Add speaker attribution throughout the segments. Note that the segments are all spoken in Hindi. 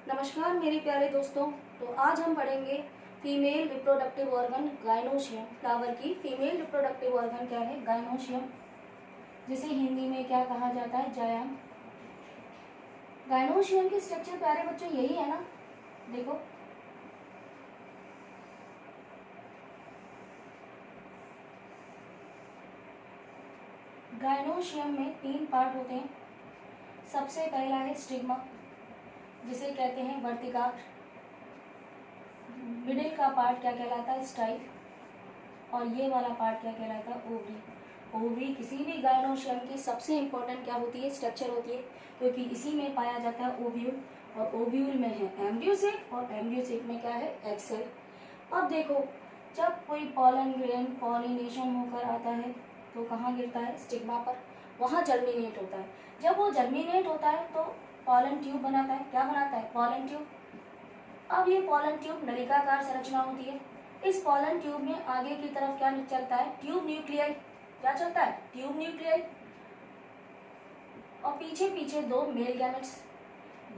Speaker 1: नमस्कार मेरे प्यारे दोस्तों। तो आज हम पढ़ेंगे female reproductive organ gynoecium. Flower की फीमेल रिप्रोडक्टिव ऑर्गन क्या है? गायनोशियम, जिसे हिंदी में क्या कहा जाता है? जायम। गायनोशियम की स्ट्रक्चर प्यारे बच्चों यही है ना, देखो गायनोशियम में 3 पार्ट होते हैं। सबसे पहला है स्टिग्मा, जिसे कहते हैं वर्तिकाग्र। मिडिल का पार्ट क्या कहलाता है? स्टाइल। और ये वाला पार्ट क्या कहलाता है? ओवरी। ओवरी किसी भी गायनोशियम की सबसे इंपॉर्टेंट क्या होती है? स्ट्रक्चर होती है, क्योंकि इसी में पाया जाता है ओव्यूल, और ओव्यूल में है एम्ब्रियोसेक, और एम्ब्रियोसेक में क्या है? Egg cell. अब देखो, जब कोई पॉलन ग्रेन पॉलिनेशन होकर आता है तो कहाँ गिरता है? स्टिग्मा पर। वहाँ जर्मिनेट होता है। जब वो जर्मिनेट होता है तो पॉलन ट्यूब बनाता है। क्या बनाता है? Pollen tube. अब ये पॉलन ट्यूब नलिकाकार संरचना होती है। इस पॉलन ट्यूब में आगे की तरफ क्या चलता है? Tube nuclei. क्या चलता है? Tube nuclei. और पीछे पीछे 2 मेल गैमेट्स।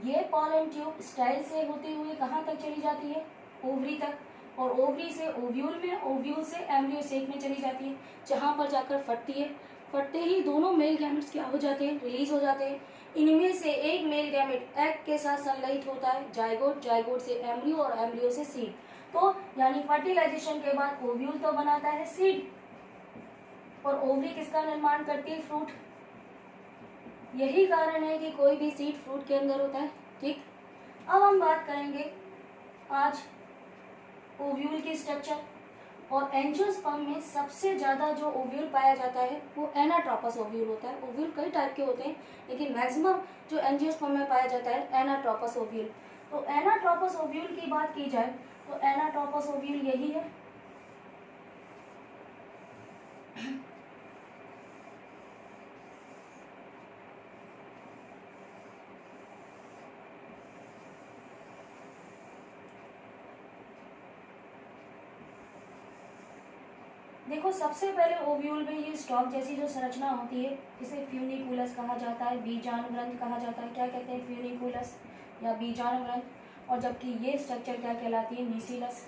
Speaker 1: ये पॉलन ट्यूब स्टाइल से होते हुए कहाँ तक चली जाती है? ओवरी तक। और ओवरी से ओव्यूल में, ओव्यूल से एम्ब्रियोसेक में चली जाती है, जहाँ पर जाकर फटती है। फटते ही दोनों मेल गैमेट्स क्या हो जाते हैं? रिलीज हो जाते हैं। इनमें से एक मेल गैमेट एग के साथ संलयित होता है, जाइगोट, जाइगोट से एम्ब्रियो और एम्ब्रियो से सीड। तो यानी फर्टिलाइजेशन के बाद ओव्यूल तो बनाता है सीड, और ओवरी किसका निर्माण करती है? फ्रूट। यही कारण है कि कोई भी सीड फ्रूट के अंदर होता है। ठीक, अब हम बात करेंगे आज ओव्यूल की स्ट्रक्चर। और एंजियोस्पर्म में सबसे ज्यादा जो ओव्यूल पाया जाता है वो एनाट्रोपस ओव्यूल होता है। ओव्यूल कई टाइप के होते हैं, लेकिन मैक्सिमम जो एंजियोस्पर्म में पाया जाता है एनाट्रोपस ओव्यूल। तो एनाट्रोपस ओव्यूल की बात की जाए तो एनाट्रोपस ओव्यूल यही है। देखो, सबसे पहले ओव्यूल में ये स्टॉक जैसी जो संरचना होती है, इसे फ्यूनिकुलस कहा जाता है, बीजाणु ग्रंथ कहा जाता है। क्या कहते हैं? फ्यूनिकुलस या बीजाणु ग्रंथ। और जबकि ये स्ट्रक्चर क्या कहलाती है? न्यूसिलस।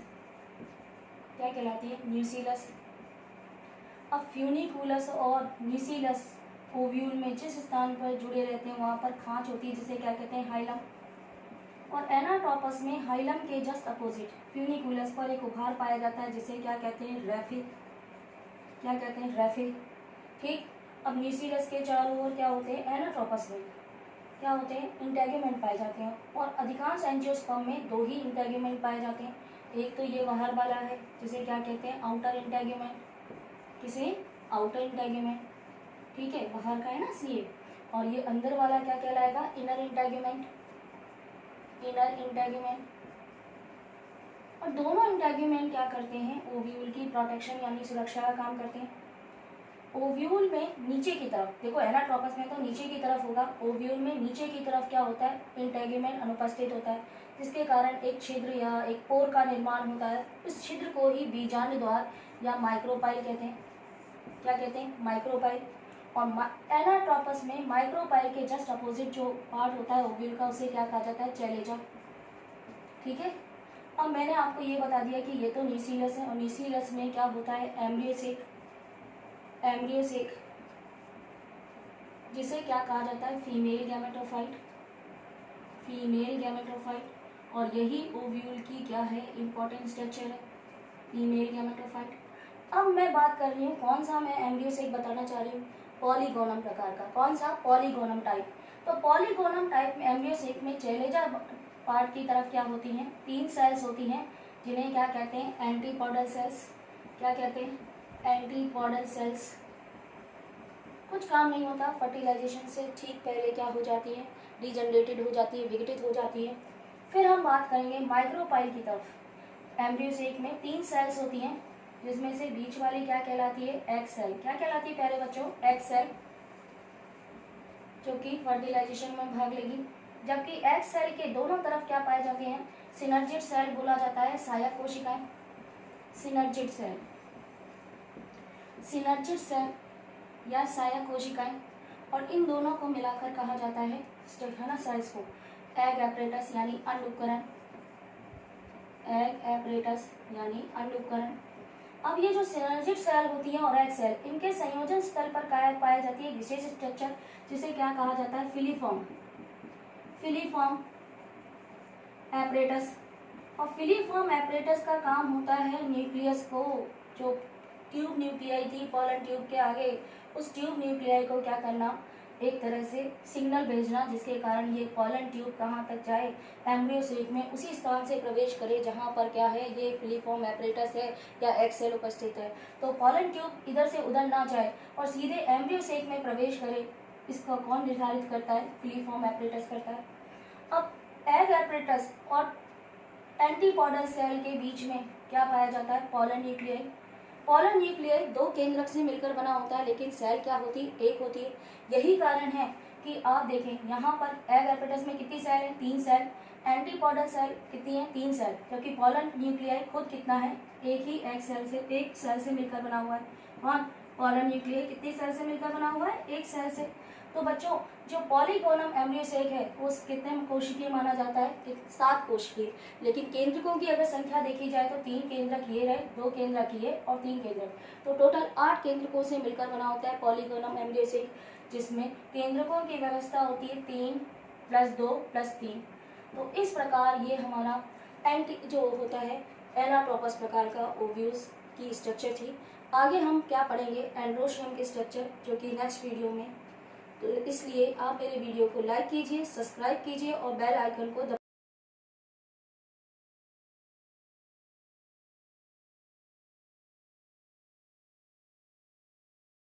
Speaker 1: क्या कहलाती है? न्यूसिलस। अब फ्यूनिकुलस और न्यूसिलस ओव्यूल में जिस स्थान पर जुड़े रहते हैं वहां पर खांच होती है, जिसे क्या कहते हैं? हाइलम। और एनाट्रोपस में हाइलम के जस्ट अपोजिट फ्यूनिकुलस पर एक उभार पाया जाता है, जिसे क्या कहते हैं? रैफिल। क्या कहते हैं? रैफिल। ठीक, अब न्यूसिलस के चारों ओर क्या होते हैं? एनाट्रोपस में क्या होते हैं? इंटेगुमेंट पाए जाते हैं। और अधिकांश एंजियोस्पर्म में 2 ही इंटेगुमेंट पाए जाते हैं। एक तो ये बाहर वाला है, जिसे क्या कहते हैं? Outer integument. किसे? Outer integument. ठीक है, बाहर का है ना सी। और ये अंदर वाला क्या कहलाएगा? Inner integument. Inner integument. और दोनों इंटेगुमेंट क्या करते हैं? ओव्यूल की प्रोटेक्शन यानी सुरक्षा का काम करते हैं। ओव्यूल में नीचे की तरफ, देखो एनाट्रोपस में तो नीचे की तरफ होगा, ओव्यूल में नीचे की तरफ क्या होता है? इंटेगुमेंट अनुपस्थित होता है, जिसके कारण एक छिद्र या एक पोर का निर्माण होता है। इस छिद्र को ही बीजांड द्वार या माइक्रोपाइल कहते हैं। क्या कहते हैं? माइक्रोपाइल। और एनाट्रोपस में माइक्रोपाइल के जस्ट अपोजिट जो पार्ट होता है ओव्यूल का, उसे क्या कहा जाता है? चैलेजा। ठीक है, अब मैंने आपको ये बता दिया कि ये तो न्यूसिलस है, और न्यूसिलस में क्या होता है? एम्ब्रियोसेक। एम्ब्रियोसेक, जिसे क्या कहा जाता है? Female gametophyte. Female gametophyte. और यही ओव्यूल की क्या है? इंपॉर्टेंट स्ट्रक्चर है, फीमेल गैमेटोफाइट। अब मैं बात कर रही हूँ कौन सा, मैं एम्ब्रियोसेक बताना चाह रही हूँ, पॉलीगोनम प्रकार का। कौन सा? Polygonum type. तो पॉलीगोनम टाइप में एम्ब्रियोसेक में चैलेजा पार्ट की तरफ क्या होती हैं? 3 सेल्स होती हैं, जिन्हें क्या कहते हैं? Antipodal cells. क्या कहते हैं? Antipodal cells. कुछ काम नहीं होता, फर्टिलाइजेशन से ठीक पहले क्या हो जाती है? डिजनरेटेड हो जाती है, विघटित हो जाती है। फिर हम बात करेंगे माइक्रोपाइल की तरफ। एम्ब्रियोसेक में 3 सेल्स होती हैं, जिसमें से बीच वाली क्या कहलाती है? Egg cell. क्या कहलाती है प्यारे बच्चों? एग सेल, जो कि फर्टिलाइजेशन में भाग लेगी। जबकि एग सेल के दोनों तरफ क्या पाए जाते हैं? सिनर्जिड सेल बोला जाता है, सहायक कोशिकाएं। सिनर्जिड सेल, सिनर्जिड सेल या सहायक कोशिकाएं। और इन दोनों को मिलाकर कहा जाता है ना सेल्स को एग एपरेटस यानी अंड उपकरण, एग एपरेटस यानी अंड उपकरण। अब ये जो सिनर्जिड सेल होती है और एग सेल, इनके संयोजन स्थल पर पाई जाती है विशेष स्ट्रक्चर जिसे क्या कहा जाता है, फिलीफॉर्म, फिलीफॉर्म एपरेटस। और फिलीफॉर्म एपरेटस का काम होता है न्यूक्लियस को, जो ट्यूब न्यूक्लियाई थी पॉलन ट्यूब के आगे, उस ट्यूब न्यूक्लियाई को क्या करना, एक तरह से सिग्नल भेजना, जिसके कारण ये पॉलन ट्यूब कहाँ तक जाए, एम्ब्रियो सेक में उसी स्थान से प्रवेश करे जहाँ पर क्या है, ये फिलीफॉर्म एपरेटस है या एग सेल उपस्थित है। तो पॉलन ट्यूब इधर से उधर ना जाए और सीधे एम्ब्रियो सेक में प्रवेश करे, इसका कौन निर्धारित करता है, फिलीफॉर्म एपरेटस करता है। अब एग एपरेटस और एंटीपॉडल सेल के बीच में क्या पाया जाता है, पॉलन न्यूक्लियाई। पॉलन न्यूक्लियाई दो केंद्रक से मिलकर बना होता है, लेकिन सेल क्या होती है, एक होती है। यही कारण है कि आप देखें यहाँ पर एग एपरेटस में कितनी सेल है, 3 सेल, एंटीपॉडल सेल कितनी है, 3 सेल, जबकि पॉलन न्यूक्लियाई खुद कितना है, एक ही एक सेल से मिलकर बना हुआ है। और पॉलन न्यूक्लियाई कितनी सेल से मिलकर बना हुआ है, एक सेल से। तो बच्चों जो पॉलीगोनम एम्ब्रियो सेक है वो कितने कोशिकीय माना जाता है, 7 कोशिकीय। लेकिन केंद्रकों की अगर संख्या देखी जाए तो 3 केंद्रक ये रहे, 2 केंद्रक ये और 3 केंद्रक, तो टोटल 8 केंद्रकों से मिलकर बना होता है पॉलीगोनम एम्ब्रियो सेक, जिसमें केंद्रकों की व्यवस्था होती है 3 + 2 + 3। तो इस प्रकार ये हमारा एंटी जो होता है एनाटोपस प्रकार का ओव्यूल्स की स्ट्रक्चर थी। आगे हम क्या पढ़ेंगे, एंड्रोशियम के स्ट्रक्चर, जो कि नेक्स्ट वीडियो में। तो इसलिए आप मेरे वीडियो को लाइक कीजिए, सब्सक्राइब कीजिए और बेल आइकन को दबाइए।